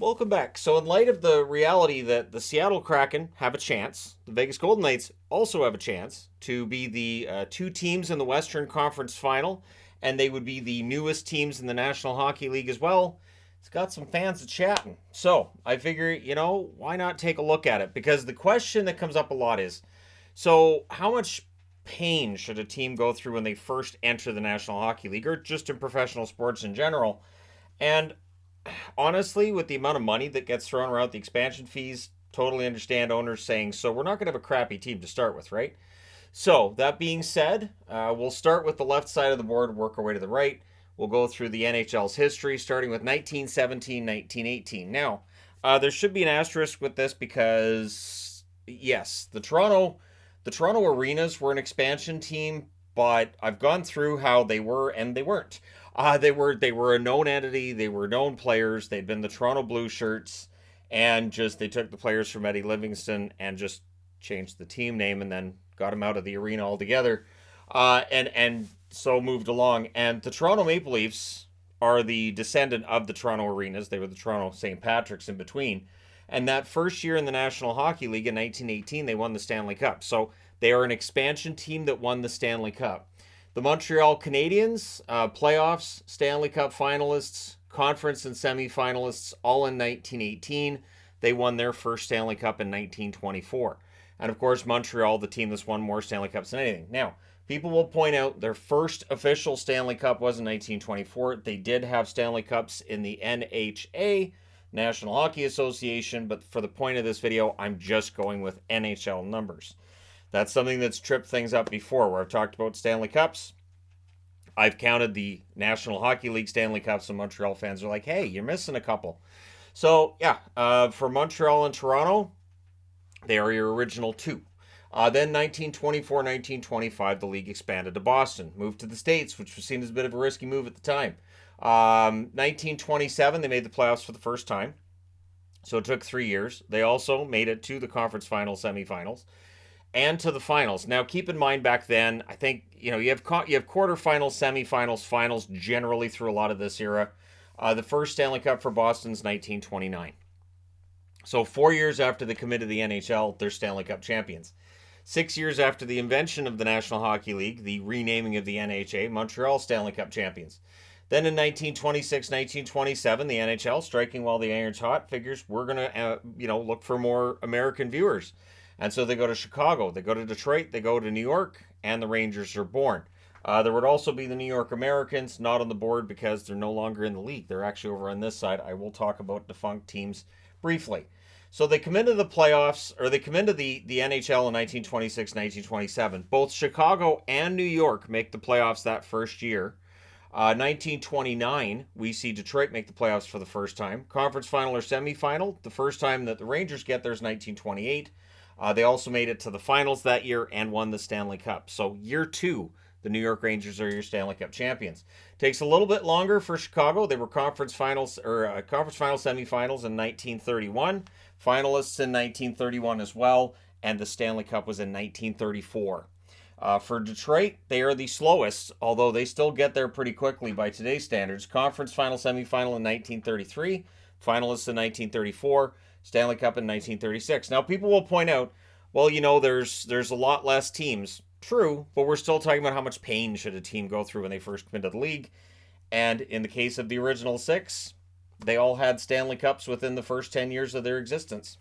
Welcome back. So, in light of the reality that the Seattle Kraken have a chance, the Vegas Golden Knights also have a chance to be the two teams in the Western Conference Final, and they would be the newest teams in the National Hockey League as well. It's got some fans chatting. So, I figure, why not take a look at it? Because the question that comes up a lot is so, how much pain should a team go through when they first enter the National Hockey League, or just in professional sports in general? And honestly, with the amount of money that gets thrown around the expansion fees, totally understand owners saying, so we're not going to have a crappy team to start with, right? So, that being said, we'll start with the left side of the board, work our way to the right. We'll go through the NHL's history, starting with 1917, 1918. Now, there should be an asterisk with this because, yes, the Toronto Arenas were an expansion team, but I've gone through how they were and they weren't. They were a known entity. They were known players. They'd been the Toronto Blue Shirts, and just they took the players from Eddie Livingston and just changed the team name and then got them out of the arena altogether, and so moved along. And the Toronto Maple Leafs are the descendant of the Toronto Arenas. They were the Toronto St. Patrick's in between. And that first year in the National Hockey League in 1918, they won the Stanley Cup. So they are an expansion team that won the Stanley Cup. The Montreal Canadiens, playoffs, Stanley Cup finalists, conference and semifinalists, all in 1918. They won their first Stanley Cup in 1924. And of course, Montreal, the team that's won more Stanley Cups than anything. Now, people will point out their first official Stanley Cup was in 1924. They did have Stanley Cups in the NHA, National Hockey Association, but for the point of this video, I'm just going with NHL numbers. That's something that's tripped things up before, where I've talked about Stanley Cups. I've counted the National Hockey League Stanley Cups, and Montreal fans are like, hey, you're missing a couple. So, yeah, for Montreal and Toronto, they are your original two. Then 1924, 1925, the league expanded to Boston, moved to the States, which was seen as a bit of a risky move at the time. 1927, they made the playoffs for the first time. So it took 3 years. They also made it to the conference finals, semifinals, and to the finals. Now, keep in mind back then, I think you have quarterfinals, semifinals, finals generally through a lot of this era. The first Stanley Cup for Boston's 1929. So 4 years after they committed to the NHL, they're Stanley Cup champions. 6 years after the invention of the National Hockey League, the renaming of the NHA, Montreal Stanley Cup champions. Then in 1926, 1927, the NHL, striking while the iron's hot, figures we're going to look for more American viewers. And so they go to Chicago, they go to Detroit, they go to New York, and the Rangers are born. There would also be the New York Americans, not on the board because they're no longer in the league. They're actually over on this side. I will talk about defunct teams briefly. So they come into the playoffs, or they come into the NHL in 1926, 1927. Both Chicago and New York make the playoffs that first year. 1929, we see Detroit make the playoffs for the first time. Conference final or semifinal, the first time that the Rangers get there is 1928. They also made it to the finals that year and won the Stanley Cup. So year two, the New York Rangers are your Stanley Cup champions. Takes a little bit longer for Chicago. They were conference final semifinals in 1931, finalists in 1931 as well, and the Stanley Cup was in 1934. For Detroit, they are the slowest, although they still get there pretty quickly by today's standards. Conference final semifinal in 1933, finalists in 1934, Stanley Cup in 1936. Now, people will point out, well, there's a lot less teams. True, but we're still talking about how much pain should a team go through when they first come into the league. And in the case of the original six, they all had Stanley Cups within the first 10 years of their existence.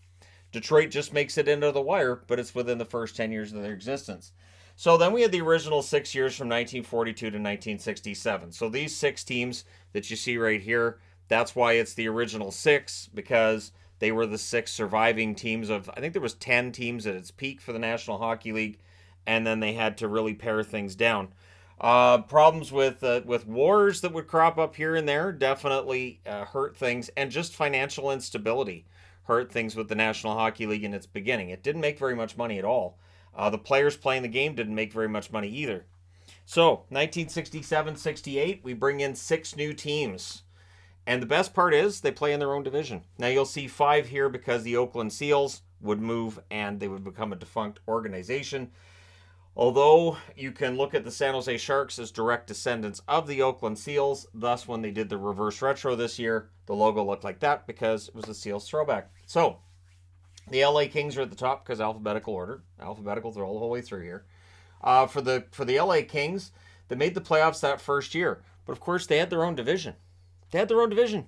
Detroit just makes it into the wire, but it's within the first 10 years of their existence. So then we had the original 6 years from 1942 to 1967. So these six teams that you see right here, that's why it's the original six, because they were the six surviving teams of, I think there was 10 teams at its peak for the National Hockey League, and then they had to really pare things down. Problems with wars that would crop up here and there definitely hurt things, and just financial instability hurt things with the National Hockey League in its beginning. It didn't make very much money at all. The players playing the game didn't make very much money either. So, 1967-68, we bring in six new teams. And the best part is they play in their own division. Now, you'll see five here because the Oakland Seals would move and they would become a defunct organization. Although you can look at the San Jose Sharks as direct descendants of the Oakland Seals, thus when they did the reverse retro this year, the logo looked like that because it was a Seals throwback. So the LA Kings are at the top because alphabetical order, alphabetical all the whole way through here. For the LA Kings, they made the playoffs that first year, but of course they had their own division. They had their own division.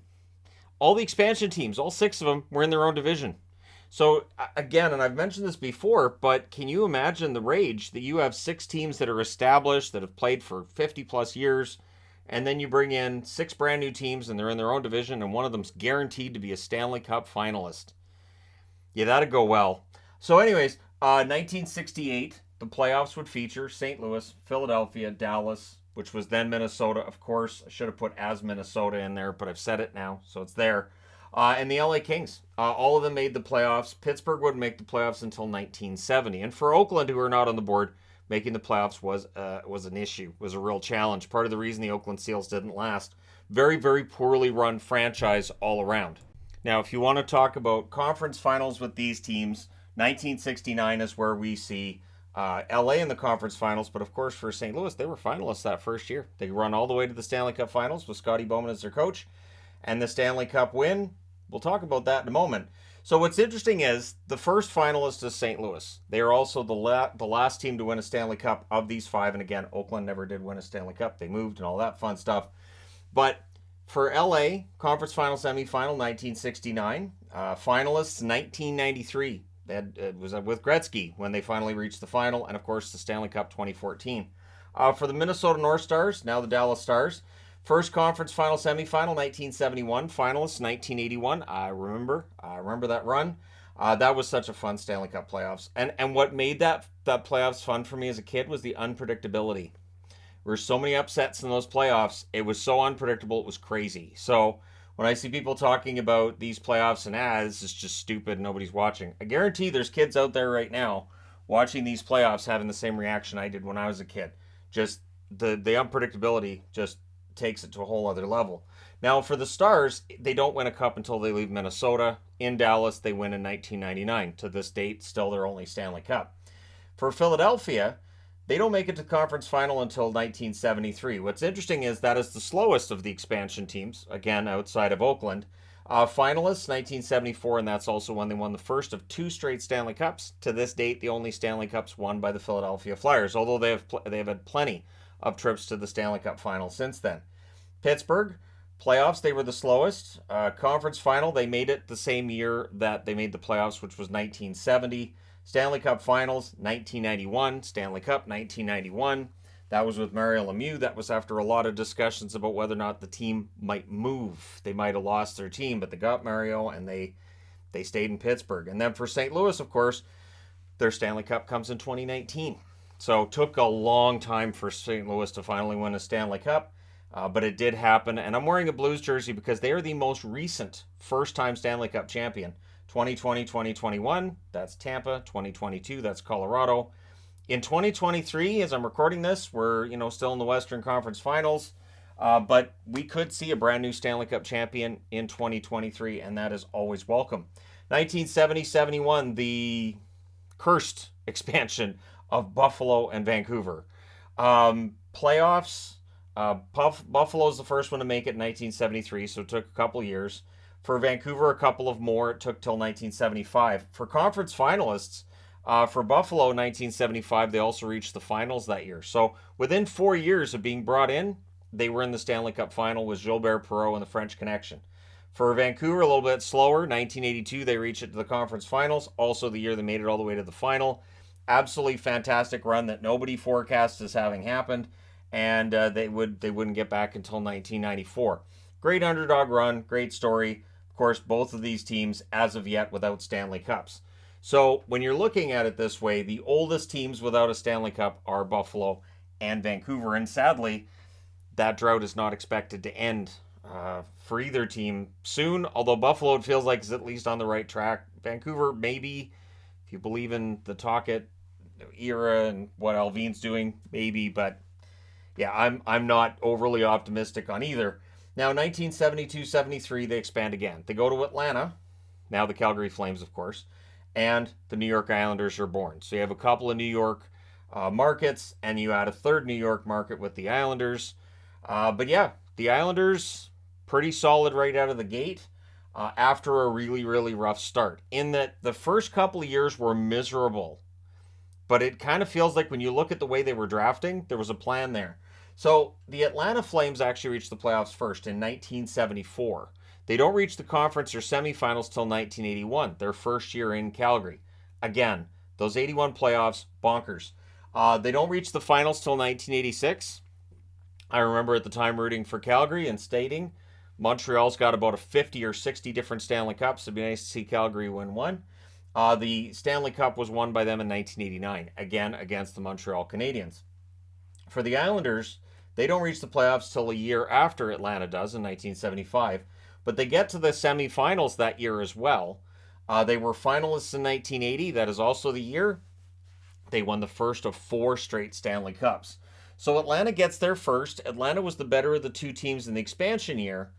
All the expansion teams, all 6 of them, were in their own division. So again, and I've mentioned this before, but can you imagine the rage that you have 6 teams that are established, that have played for 50 plus years, and then you bring in 6 brand new teams and they're in their own division, and one of them's guaranteed to be a Stanley Cup finalist? Yeah, that'd go well. So, anyways, 1968, the playoffs would feature St. Louis, Philadelphia, Dallas, which was then Minnesota. Of course, I should have put as Minnesota in there, but I've said it now, so it's there. And the LA Kings. All of them made the playoffs. Pittsburgh wouldn't make the playoffs until 1970. And for Oakland, who are not on the board, making the playoffs was an issue, was a real challenge. Part of the reason the Oakland Seals didn't last. Very, very poorly run franchise all around. Now, if you want to talk about conference finals with these teams, 1969 is where we see LA in the conference finals. But of course, for St. Louis, they were finalists that first year. They run all the way to the Stanley Cup finals with Scotty Bowman as their coach. And the Stanley Cup win, we'll talk about that in a moment. So what's interesting is the first finalist is St. Louis. They are also the last team to win a Stanley Cup of these 5. And again, Oakland never did win a Stanley Cup. They moved and all that fun stuff. But for LA, conference final, semifinal, 1969. Finalists, 1993. It was with Gretzky when they finally reached the final. And of course, the Stanley Cup 2014. For the Minnesota North Stars, now the Dallas Stars, first conference final, semifinal, 1971. Finalists, 1981. I remember that run. That was such a fun Stanley Cup playoffs. And what made that playoffs fun for me as a kid was the unpredictability. There were so many upsets in those playoffs. It was so unpredictable. It was crazy. So when I see people talking about these playoffs and this is just stupid, nobody's watching, I guarantee there's kids out there right now watching these playoffs having the same reaction I did when I was a kid. Just the unpredictability just takes it to a whole other level. Now for the Stars, they don't win a cup until they leave Minnesota. In Dallas, they win in 1999. To this date, still their only Stanley Cup. For Philadelphia, they don't make it to the conference final until 1973. What's interesting is that is the slowest of the expansion teams, again, outside of Oakland. Finalists, 1974, and that's also when they won the first of 2 straight Stanley Cups. To this date, the only Stanley Cups won by the Philadelphia Flyers, although they have had plenty of trips to the Stanley Cup final since then. Pittsburgh, playoffs, they were the slowest. Conference final, they made it the same year that they made the playoffs, which was 1970. Stanley Cup Finals, 1991. Stanley Cup, 1991. That was with Mario Lemieux. That was after a lot of discussions about whether or not the team might move. They might have lost their team, but they got Mario and they stayed in Pittsburgh. And then for St. Louis, of course, their Stanley Cup comes in 2019. So it took a long time for St. Louis to finally win a Stanley Cup, but it did happen. And I'm wearing a Blues jersey because they are the most recent first-time Stanley Cup champion. 2020, 2021, that's Tampa. 2022, that's Colorado. In 2023, as I'm recording this, we're still in the Western Conference Finals, but we could see a brand new Stanley Cup champion in 2023, and that is always welcome. 1970-71, the cursed expansion of Buffalo and Vancouver. Playoffs, Buffalo's the first one to make it in 1973, so it took a couple years. For Vancouver, a couple of more. It took till 1975. For conference finalists, for Buffalo, 1975, they also reached the finals that year. So within 4 years of being brought in, they were in the Stanley Cup final with Gilbert Perreault and the French Connection. For Vancouver, a little bit slower. 1982, they reached it to the conference finals. Also the year they made it all the way to the final. Absolutely fantastic run that nobody forecast as having happened. And they wouldn't get back until 1994. Great underdog run, great story. Of course, both of these teams, as of yet, without Stanley Cups. So when you're looking at it this way, the oldest teams without a Stanley Cup are Buffalo and Vancouver. And sadly, that drought is not expected to end for either team soon. Although Buffalo, it feels like, is at least on the right track. Vancouver, maybe, if you believe in the Tocchet era and what Alvin's doing, maybe. But yeah, I'm not overly optimistic on either. Now, 1972-73, they expand again. They go to Atlanta, now the Calgary Flames, of course, and the New York Islanders are born. So you have a couple of New York markets, and you add a third New York market with the Islanders. But yeah, the Islanders, pretty solid right out of the gate after a really, really rough start. In that the first couple of years were miserable, but it kind of feels like when you look at the way they were drafting, there was a plan there. So the Atlanta Flames actually reached the playoffs first in 1974. They don't reach the conference or semifinals till 1981, their first year in Calgary. Again, those 81 playoffs, bonkers. They don't reach the finals till 1986. I remember at the time rooting for Calgary and stating Montreal's got about a 50 or 60 different Stanley Cups. It'd be nice to see Calgary win one. The Stanley Cup was won by them in 1989, again against the Montreal Canadiens. For the Islanders, they don't reach the playoffs till a year after Atlanta does in 1975, but they get to the semifinals that year as well. They were finalists in 1980. That is also the year they won the first of 4 straight Stanley Cups. So Atlanta gets there first. Atlanta was the better of the two teams in the expansion year,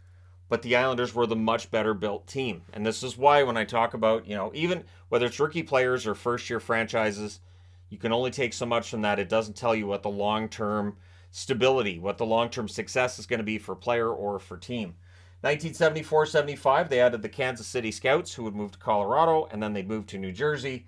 but the Islanders were the much better built team. And this is why when I talk about, even whether it's rookie players or first year franchises, you can only take so much from that. It doesn't tell you what the long term stability, what the long term success is going to be for player or for team. 1974-75, they added the Kansas City Scouts, who would move to Colorado, and then they'd move to New Jersey,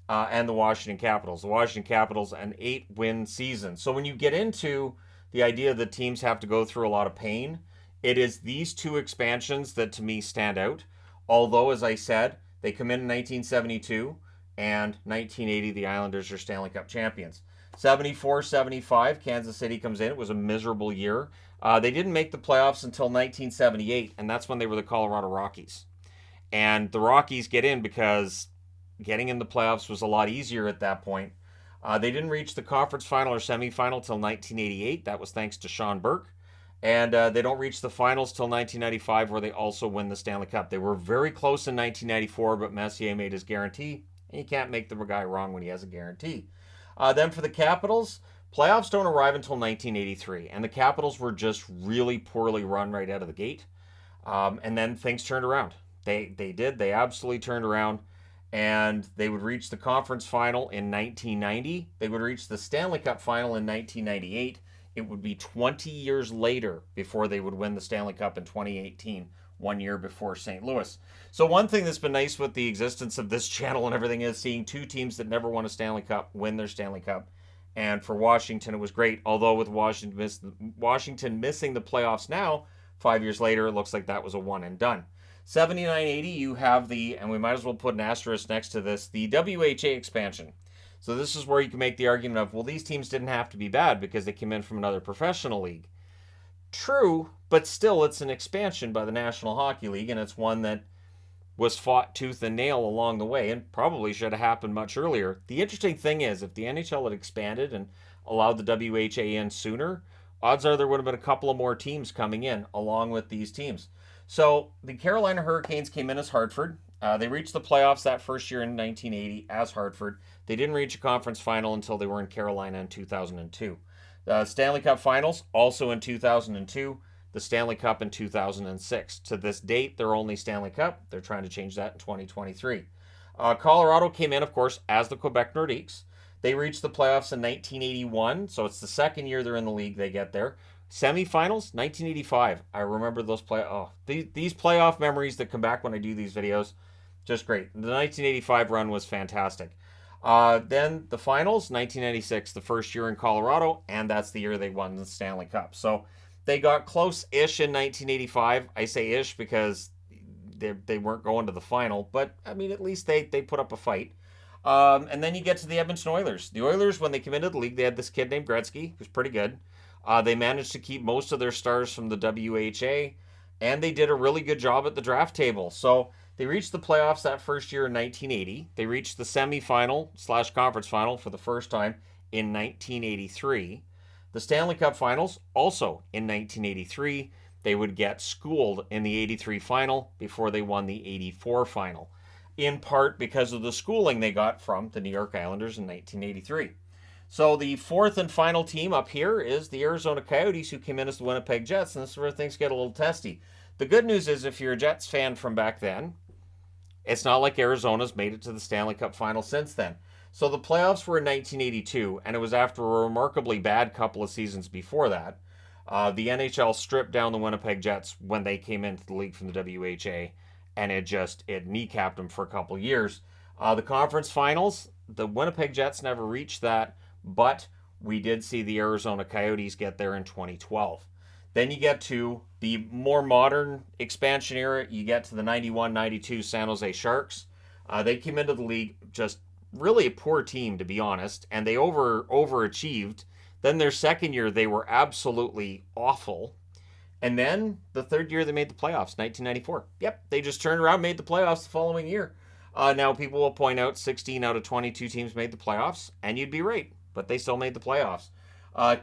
and the Washington Capitals. The Washington Capitals, an 8-win season. So when you get into the idea that teams have to go through a lot of pain, it is these two expansions that to me stand out. Although, as I said, they come in 1972 and 1980, the Islanders are Stanley Cup champions. 74-75, Kansas City comes in. It was a miserable year. They didn't make the playoffs until 1978, and that's when they were the Colorado Rockies. And the Rockies get in because getting in the playoffs was a lot easier at that point. They didn't reach the conference final or semifinal till 1988. That was thanks to Sean Burke. And they don't reach the finals till 1995, where they also win the Stanley Cup. They were very close in 1994, but Messier made his guarantee, and you can't make the guy wrong when he has a guarantee. Then for the Capitals, playoffs don't arrive until 1983, and the Capitals were just really poorly run right out of the gate. And then things turned around. They did. They absolutely turned around, and they would reach the conference final in 1990. They would reach the Stanley Cup final in 1998. It would be 20 years later before they would win the Stanley Cup in 2018, 1 year before St. Louis. So one thing that's been nice with the existence of this channel and everything is seeing two teams that never won a Stanley Cup win their Stanley Cup. And for Washington, it was great. Although with Washington missing the playoffs now, 5 years later, it looks like that was a one and done. 79-80, you have and we might as well put an asterisk next to this, the WHA expansion. So this is where you can make the argument of, well, these teams didn't have to be bad because they came in from another professional league. True, but still it's an expansion by the National Hockey League, and it's one that was fought tooth and nail along the way and probably should have happened much earlier. The interesting thing is, if the NHL had expanded and allowed the WHA in sooner, odds are there would have been a couple of more teams coming in along with these teams. So the Carolina Hurricanes came in as Hartford. They reached the playoffs that first year in 1980 as Hartford. They didn't reach a conference final until they were in Carolina in 2002. The Stanley Cup Finals also in 2002. The Stanley Cup in 2006. To this date, their only Stanley Cup. They're trying to change that in 2023. Colorado came in, of course, as the Quebec Nordiques. They reached the playoffs in 1981, so it's the second year they're in the league they get there. Semifinals, 1985. I remember those these playoff memories that come back when I do these videos. Just great. The 1985 run was fantastic. Then the finals, 1996, the first year in Colorado, and that's the year they won the Stanley Cup. So they got close-ish in 1985. I say ish because they weren't going to the final, but I mean, at least they put up a fight. And then you get to the Edmonton Oilers. The Oilers, when they came into the league, they had this kid named Gretzky, who's pretty good. They managed to keep most of their stars from the WHA, and they did a really good job at the draft table. So they reached the playoffs that first year in 1980. They reached the semifinal/conference final for the first time in 1983. The Stanley Cup Finals also in 1983. They would get schooled in the 83 final before they won the 84 final, in part because of the schooling they got from the New York Islanders in 1983. So the fourth and final team up here is the Arizona Coyotes, who came in as the Winnipeg Jets, and this is where things get a little testy. The good news is, if you're a Jets fan from back then, it's not like Arizona's made it to the Stanley Cup final since then. So the playoffs were in 1982, and it was after a remarkably bad couple of seasons before that. The NHL stripped down the Winnipeg Jets when they came into the league from the WHA, and it kneecapped them for a couple of years. The conference finals, the Winnipeg Jets never reached that, but we did see the Arizona Coyotes get there in 2012. Then you get to the more modern expansion era. You get to the 91-92 San Jose Sharks. They came into the league just really a poor team, to be honest, and they overachieved. Then their second year, they were absolutely awful. And then the third year, they made the playoffs, 1994. Yep, they just turned around and made the playoffs the following year. Now, people will point out 16 out of 22 teams made the playoffs, and you'd be right, but they still made the playoffs.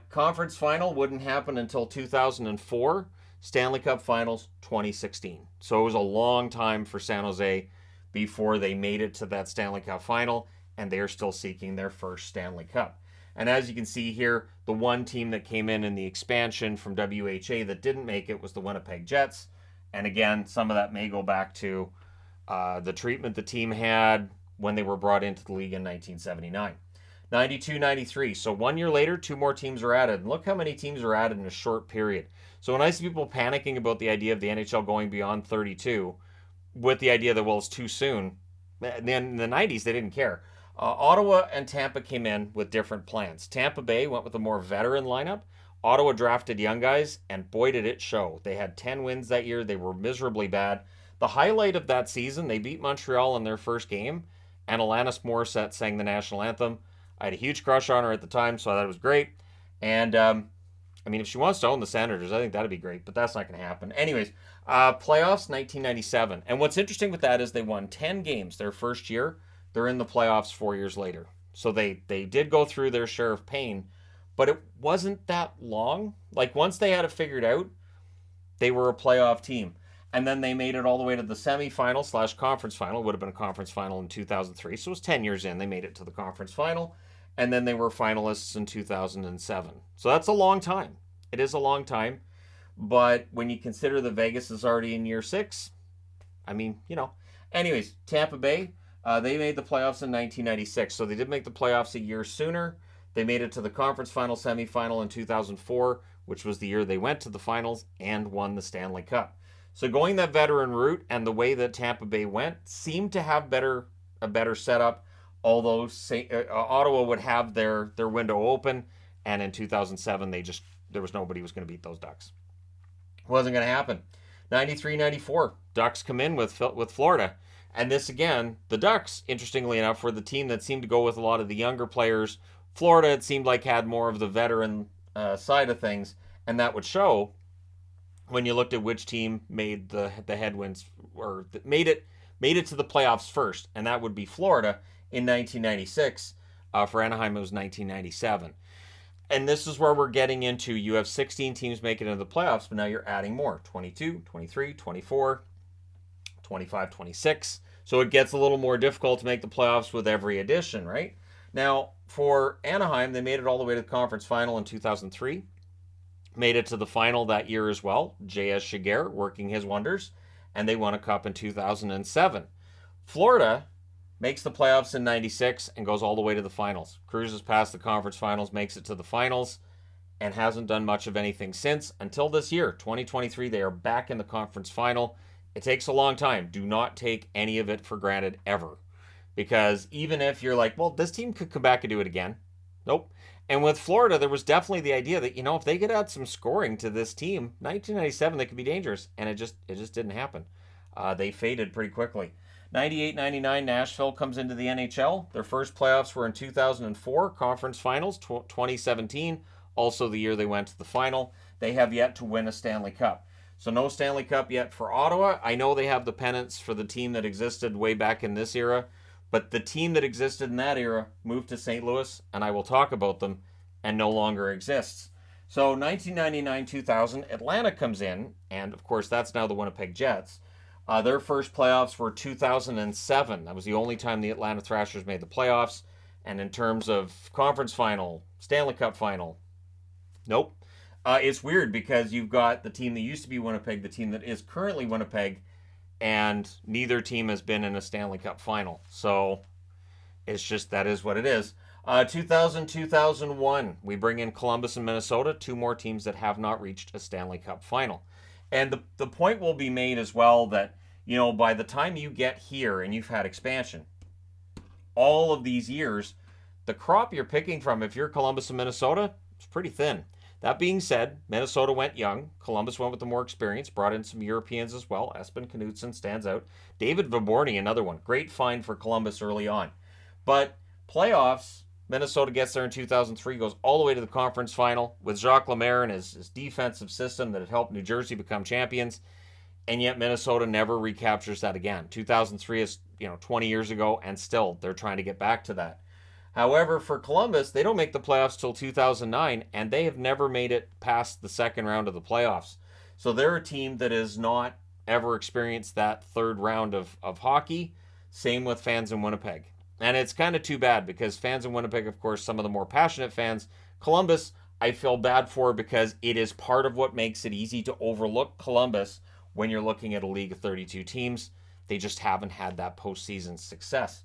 Conference final wouldn't happen until 2004. Stanley Cup Finals, 2016. So it was a long time for San Jose before they made it to that Stanley Cup Final, and they're still seeking their first Stanley Cup. And as you can see here, the one team that came in the expansion from WHA that didn't make it was the Winnipeg Jets. And again, some of that may go back to the treatment the team had when they were brought into the league in 1979. 92-93. So 1 year later, two more teams are added. And look how many teams are added in a short period. So when I see people panicking about the idea of the NHL going beyond 32, with the idea that, well, it's too soon, then in the 90s, they didn't care. Ottawa and Tampa came in with different plans. Tampa Bay went with a more veteran lineup. Ottawa drafted young guys, and boy, did it show. They had 10 wins that year. They were miserably bad. The highlight of that season, they beat Montreal in their first game, and Alanis Morissette sang the national anthem. I had a huge crush on her at the time, so I thought it was great. And, I mean, if she wants to own the Senators, I think that'd be great, but that's not going to happen. Anyways, playoffs, 1997. And what's interesting with that is they won 10 games their first year. They're in the playoffs 4 years later. So they did go through their share of pain, but it wasn't that long. Like, once they had it figured out, they were a playoff team. And then they made it all the way to the semifinal / conference final. It would have been a conference final in 2003. So it was 10 years in. They made it to the conference final. And then they were finalists in 2007. So that's a long time. It is a long time. But when you consider that Vegas is already in year 6, I mean, you know. Anyways, Tampa Bay, they made the playoffs in 1996. So they did make the playoffs a year sooner. They made it to the conference final semifinal in 2004, which was the year they went to the finals and won the Stanley Cup. So going that veteran route and the way that Tampa Bay went seemed to have a better setup, although Ottawa would have their window open, and in 2007 there was nobody who was going to beat those Ducks. It wasn't going to happen. 93-94, Ducks come in with Florida. And this again, the Ducks, interestingly enough, were the team that seemed to go with a lot of the younger players. Florida, it seemed like, had more of the veteran side of things, and that would show when you looked at which team made the headwinds or made it to the playoffs first, and that would be Florida in 1996. For Anaheim, it was 1997. And this is where we're getting into, you have 16 teams making it into the playoffs, but now you're adding more, 22, 23, 24, 25, 26. So it gets a little more difficult to make the playoffs with every addition, right? Now, for Anaheim, they made it all the way to the conference final in 2003. Made it to the final that year as well. J.S. Shiger working his wonders. And they won a cup in 2007. Florida makes the playoffs in 96 and goes all the way to the finals. Cruises past the conference finals, makes it to the finals, and hasn't done much of anything since until this year, 2023. They are back in the conference final. It takes a long time. Do not take any of it for granted ever. Because even if you're like, well, this team could come back and do it again. Nope. And with Florida, there was definitely the idea that, if they could add some scoring to this team, 1997, they could be dangerous. And it just didn't happen. They faded pretty quickly. 98-99, Nashville comes into the NHL. Their first playoffs were in 2004, conference finals, 2017, also the year they went to the final. They have yet to win a Stanley Cup. So no Stanley Cup yet for Ottawa. I know they have the pennants for the team that existed way back in this era, but the team that existed in that era moved to St. Louis, and I will talk about them, and no longer exists. So 1999-2000, Atlanta comes in, and of course that's now the Winnipeg Jets. Their first playoffs were 2007. That was the only time the Atlanta Thrashers made the playoffs. And in terms of conference final, Stanley Cup final, nope. It's weird because you've got the team that used to be Winnipeg, the team that is currently Winnipeg, and neither team has been in a Stanley Cup final. So It's just that is what it is. 2000-2001, we bring in Columbus and Minnesota, two more teams that have not reached a Stanley Cup final. And the point will be made as well that, by the time you get here and you've had expansion, all of these years, the crop you're picking from, if you're Columbus and Minnesota, it's pretty thin. That being said, Minnesota went young. Columbus went with the more experience, brought in some Europeans as well. Espen Knudsen stands out. David Viborny, another one. Great find for Columbus early on. But playoffs, Minnesota gets there in 2003, goes all the way to the conference final with Jacques Lemaire and his defensive system that had helped New Jersey become champions. And yet Minnesota never recaptures that again. 2003 is 20 years ago, and still they're trying to get back to that. However, for Columbus, they don't make the playoffs till 2009, and they have never made it past the second round of the playoffs. So they're a team that has not ever experienced that third round of hockey. Same with fans in Winnipeg. And it's kind of too bad because fans in Winnipeg, of course, some of the more passionate fans. Columbus, I feel bad for because it is part of what makes it easy to overlook Columbus when you're looking at a league of 32 teams. They just haven't had that postseason success.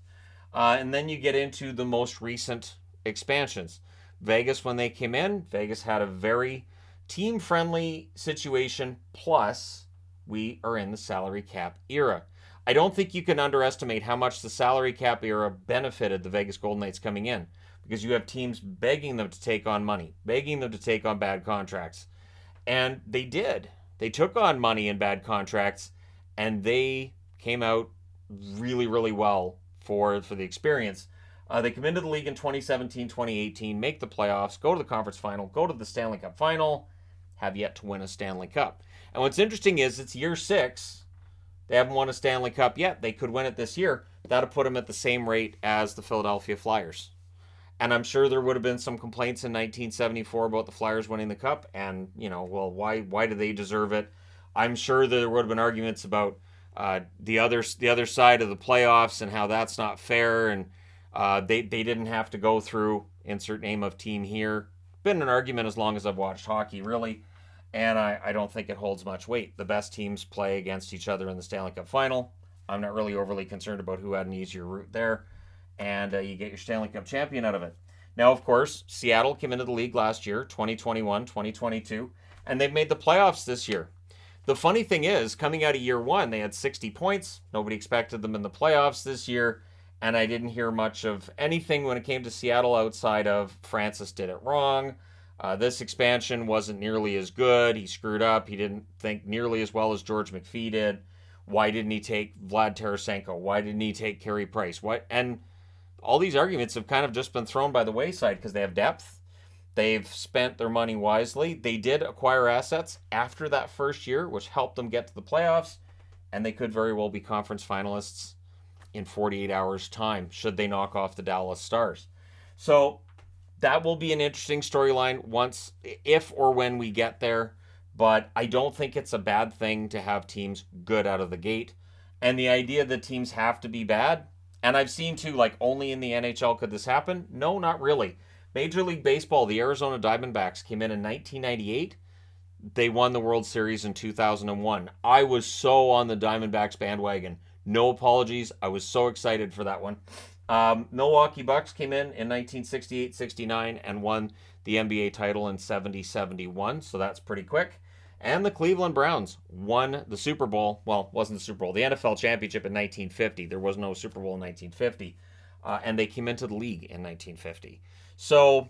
And then you get into the most recent expansions. Vegas, when they came in, Vegas had a very team-friendly situation, plus we are in the salary cap era. I don't think you can underestimate how much the salary cap era benefited the Vegas Golden Knights coming in, because you have teams begging them to take on money, begging them to take on bad contracts. And they did. They took on money and bad contracts, and they came out really, really well for the experience. They come into the league in 2017, 2018, make the playoffs, go to the conference final, go to the Stanley Cup final, have yet to win a Stanley Cup. And what's interesting is it's year 6. They haven't won a Stanley Cup yet. They could win it this year. That'll put them at the same rate as the Philadelphia Flyers. And I'm sure there would have been some complaints in 1974 about the Flyers winning the Cup. And, well, why do they deserve it? I'm sure there would have been arguments about the other side of the playoffs and how that's not fair, and they didn't have to go through insert name of team here. Been an argument as long as I've watched hockey, really, and I don't think it holds much weight. The best teams play against each other in the Stanley Cup final. I'm not really overly concerned about who had an easier route there, and you get your Stanley Cup champion out of it. Now, of course, Seattle came into the league last year, 2021, 2022, and they've made the playoffs this year. The funny thing is, coming out of year 1, they had 60 points. Nobody expected them in the playoffs this year. And I didn't hear much of anything when it came to Seattle outside of Francis did it wrong. This expansion wasn't nearly as good. He screwed up. He didn't think nearly as well as George McPhee did. Why didn't he take Vlad Tarasenko? Why didn't he take Carey Price? And all these arguments have kind of just been thrown by the wayside because they have depth. They've spent their money wisely. They did acquire assets after that first year, which helped them get to the playoffs, and they could very well be conference finalists in 48 hours' time, should they knock off the Dallas Stars. So that will be an interesting storyline once, if or when we get there, but I don't think it's a bad thing to have teams good out of the gate. And the idea that teams have to be bad, and I've seen too, like only in the NHL could this happen? No, not really. Major League Baseball, the Arizona Diamondbacks came in 1998. They won the World Series in 2001. I was so on the Diamondbacks bandwagon. No apologies. I was so excited for that one. Milwaukee Bucks came in 1968-69 and won the NBA title in 70-71. So that's pretty quick. And the Cleveland Browns won the Super Bowl. Well, it wasn't the Super Bowl. The NFL championship in 1950. There was no Super Bowl in 1950. And they came into the league in 1950. So,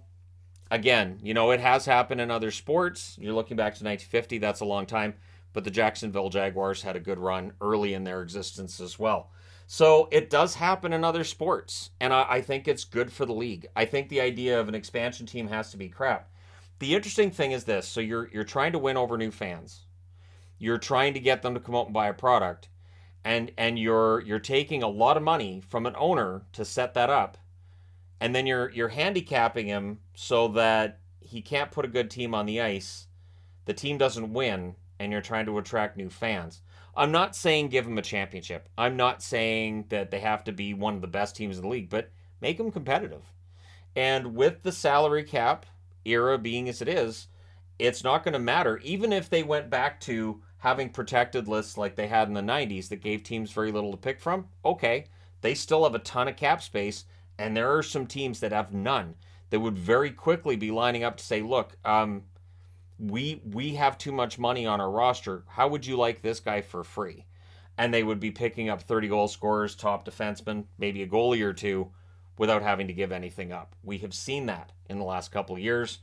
again, it has happened in other sports. You're looking back to 1950, that's a long time. But the Jacksonville Jaguars had a good run early in their existence as well. So it does happen in other sports. And I think it's good for the league. I think the idea of an expansion team has to be crap. The interesting thing is this. So you're trying to win over new fans. You're trying to get them to come out and buy a product. And you're taking a lot of money from an owner to set that up. And then you're handicapping him so that he can't put a good team on the ice. The team doesn't win, and you're trying to attract new fans. I'm not saying give them a championship. I'm not saying that they have to be one of the best teams in the league, but make them competitive. And with the salary cap era being as it is, it's not going to matter. Even if they went back to having protected lists like they had in the 90s that gave teams very little to pick from, okay, they still have a ton of cap space. And there are some teams that have none that would very quickly be lining up to say, look, we have too much money on our roster. How would you like this guy for free? And they would be picking up 30 goal scorers, top defensemen, maybe a goalie or two without having to give anything up. We have seen that in the last couple of years.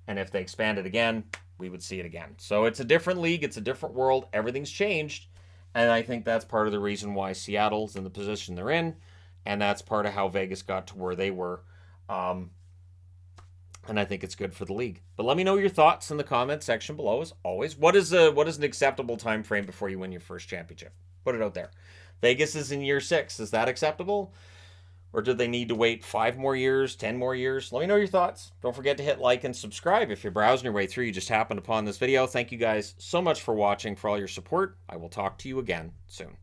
And if they expand it again, we would see it again. So it's a different league. It's a different world. Everything's changed. And I think that's part of the reason why Seattle's in the position they're in. And that's part of how Vegas got to where they were. And I think it's good for the league. But let me know your thoughts in the comment section below, as always. What is an acceptable time frame before you win your first championship? Put it out there. Vegas is in year 6. Is that acceptable? Or do they need to wait 5 more years, 10 more years? Let me know your thoughts. Don't forget to hit like and subscribe. If you're browsing your way through, you just happened upon this video. Thank you guys so much for watching, for all your support. I will talk to you again soon.